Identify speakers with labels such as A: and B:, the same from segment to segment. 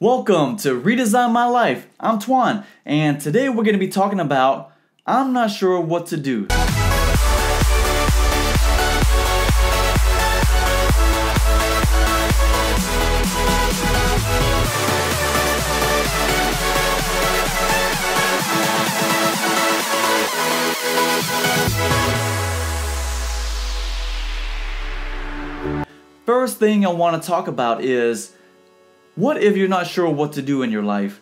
A: Welcome to Redesign My Life. I'm Twan, and today we're going to be talking about I'm not sure what to do. First thing I want to talk about is, what if you're not sure what to do in your life?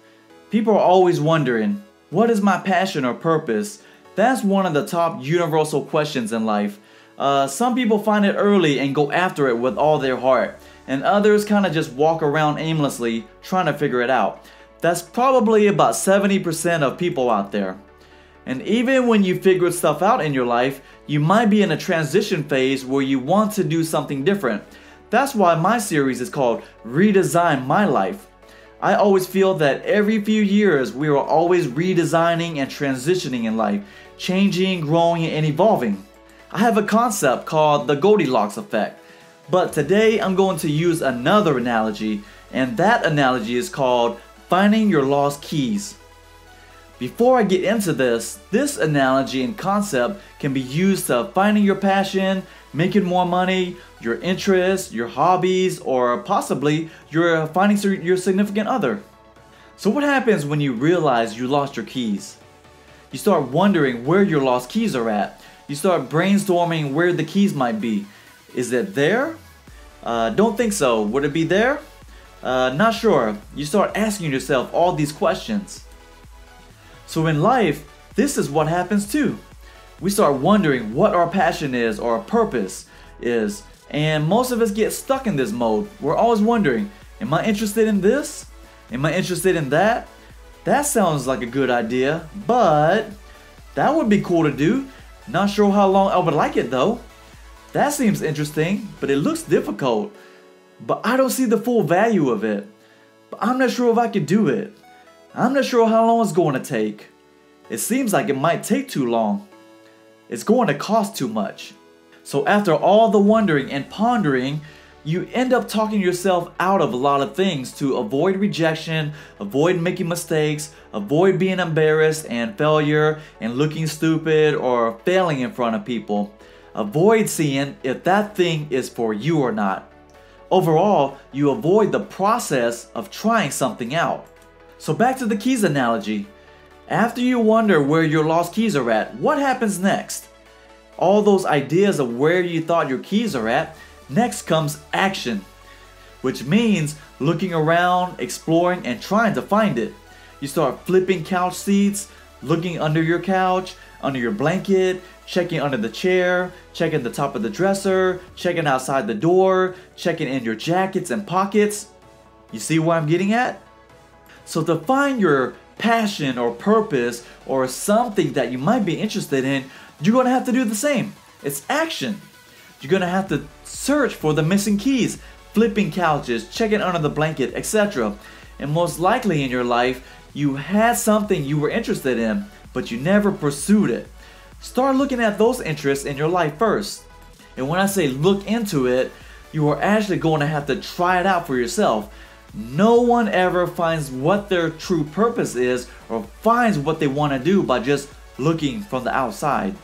A: People are always wondering, what is my passion or purpose? That's one of the top universal questions in life. Some people find it early and go after it with all their heart, and others kind of just walk around aimlessly trying to figure it out. That's probably about 70% of people out there. And even when you figured stuff out in your life, you might be in a transition phase where you want to do something different. That's why my series is called Redesign My Life. I always feel that every few years we are always redesigning and transitioning in life, changing, growing, and evolving. I have a concept called the Goldilocks effect, but today I'm going to use another analogy, and that analogy is called finding your lost keys. Before I get into this analogy and concept can be used to finding your passion, making more money, your interests, your hobbies, or possibly you're finding your significant other. So what happens when you realize you lost your keys? You start wondering where your lost keys are at. You start brainstorming where the keys might be. Is it there? Don't think so. Would it be there? Not sure. You start asking yourself all these questions. So in life, this is what happens too. We start wondering what our passion is or our purpose is, and most of us get stuck in this mode. We're always wondering, am I interested in this? Am I interested in that? That sounds like a good idea, but that would be cool to do. Not sure how long I would like it though. That seems interesting, but it looks difficult. But I don't see the full value of it. But I'm not sure if I could do it. I'm not sure how long it's going to take. It seems like it might take too long. It's going to cost too much. So after all the wondering and pondering, you end up talking yourself out of a lot of things to avoid rejection, avoid making mistakes, avoid being embarrassed and failure and looking stupid or failing in front of people. Avoid seeing if that thing is for you or not. Overall, you avoid the process of trying something out. So back to the keys analogy. After you wonder where your lost keys are at, what happens next? All those ideas of where you thought your keys are at, next comes action, which means looking around, exploring, and trying to find it. You start flipping couch seats, looking under your couch, under your blanket, checking under the chair, checking the top of the dresser, checking outside the door, checking in your jackets and pockets. You see where I'm getting at? So to find your passion or purpose or something that you might be interested in, you're going to have to do the same. It's action. You're going to have to search for the missing keys, flipping couches, checking under the blanket, etc. And most likely in your life, you had something you were interested in, but you never pursued it. Start looking at those interests in your life first. And when I say look into it, you are actually going to have to try it out for yourself. No one ever finds what their true purpose is or finds what they want to do by just looking from the outside.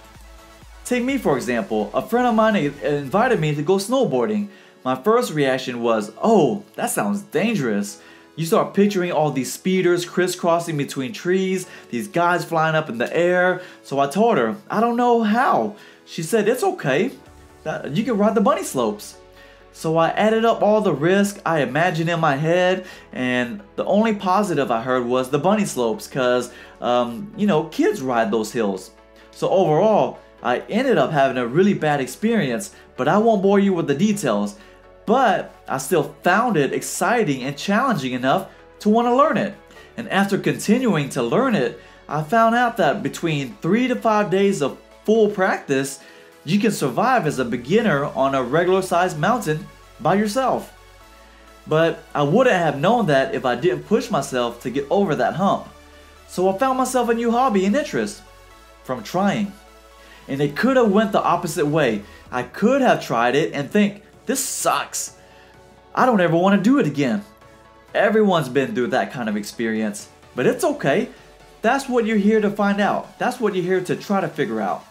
A: Take me for example. A friend of mine invited me to go snowboarding. My first reaction was, oh, that sounds dangerous. You start picturing all these speeders crisscrossing between trees, these guys flying up in the air. So I told her, I don't know how. She said, it's okay. You can ride the bunny slopes. So I added up all the risk I imagined in my head, and the only positive I heard was the bunny slopes because, kids ride those hills. So overall, I ended up having a really bad experience, but I won't bore you with the details. But I still found it exciting and challenging enough to want to learn it. And after continuing to learn it, I found out that between 3 to 5 days of full practice, you can survive as a beginner on a regular sized mountain by yourself. But I wouldn't have known that if I didn't push myself to get over that hump. So I found myself a new hobby and interest from trying. And it could have went the opposite way. I could have tried it and think, this sucks. I don't ever want to do it again. Everyone's been through that kind of experience, but it's okay. That's what you're here to find out. That's what you're here to try to figure out.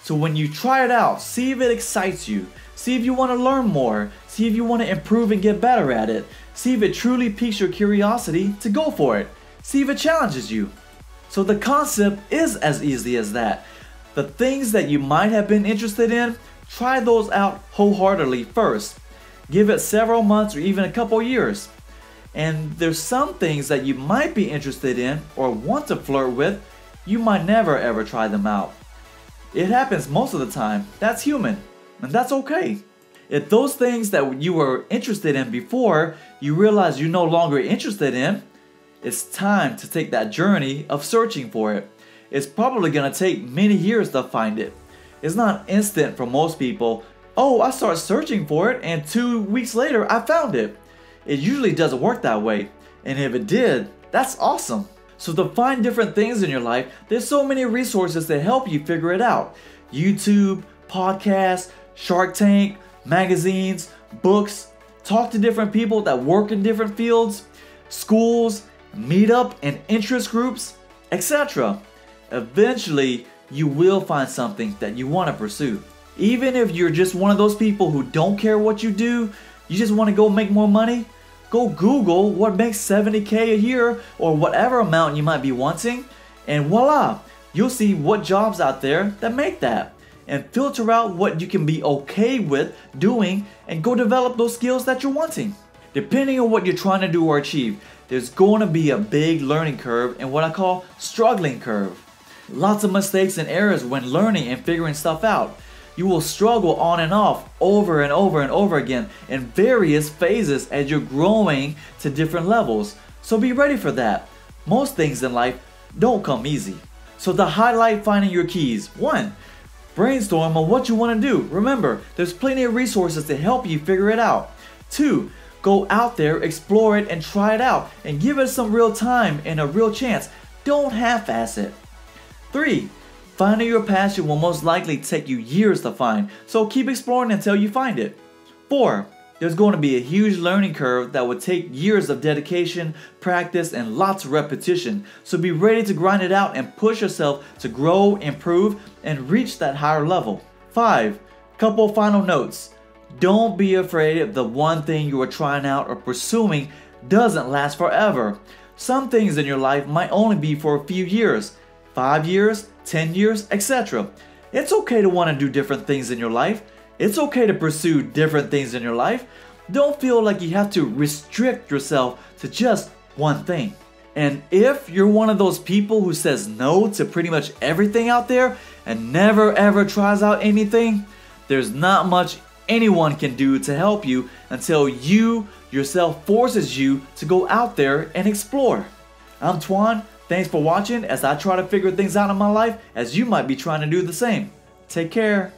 A: So when you try it out, see if it excites you. See if you want to learn more. See if you want to improve and get better at it. See if it truly piques your curiosity to go for it. See if it challenges you. So the concept is as easy as that. The things that you might have been interested in, try those out wholeheartedly first. Give it several months or even a couple years. And there's some things that you might be interested in or want to flirt with, you might never ever try them out. It happens most of the time. That's human, and that's okay. If those things that you were interested in before, you realize you're no longer interested in, it's time to take that journey of searching for it. It's probably gonna take many years to find it. It's not instant for most people. Oh, I start searching for it and 2 weeks later I found it. It usually doesn't work that way. And if it did, that's awesome. So to find different things in your life, there's so many resources to help you figure it out. YouTube, podcasts, Shark Tank, magazines, books, talk to different people that work in different fields, schools, meetup and interest groups, etc. Eventually, you will find something that you want to pursue. Even if you're just one of those people who don't care what you do, you just want to go make more money, go Google what makes $70K a year or whatever amount you might be wanting, and voila, you'll see what jobs out there that make that. And filter out what you can be okay with doing and go develop those skills that you're wanting. Depending on what you're trying to do or achieve, there's going to be a big learning curve and what I call struggling curve. Lots of mistakes and errors when learning and figuring stuff out. You will struggle on and off over and over and over again in various phases as you're growing to different levels. So be ready for that. Most things in life don't come easy. So to highlight finding your keys, 1. Brainstorm on what you want to do. Remember, there's plenty of resources to help you figure it out. 2. Go out there, explore it, and try it out, and give it some real time and a real chance. Don't half-ass it. 3. Finding your passion will most likely take you years to find, so keep exploring until you find it. 4. There's going to be a huge learning curve that will take years of dedication, practice, and lots of repetition, so be ready to grind it out and push yourself to grow, improve, and reach that higher level. 5. Couple final notes. Don't be afraid if the one thing you are trying out or pursuing doesn't last forever. Some things in your life might only be for a few years, 5 years, 10 years, etc. It's okay to want to do different things in your life. It's okay to pursue different things in your life. Don't feel like you have to restrict yourself to just one thing. And if you're one of those people who says no to pretty much everything out there and never ever tries out anything, there's not much anyone can do to help you until you yourself forces you to go out there and explore. I'm Twan. Thanks for watching as I try to figure things out in my life as you might be trying to do the same. Take care.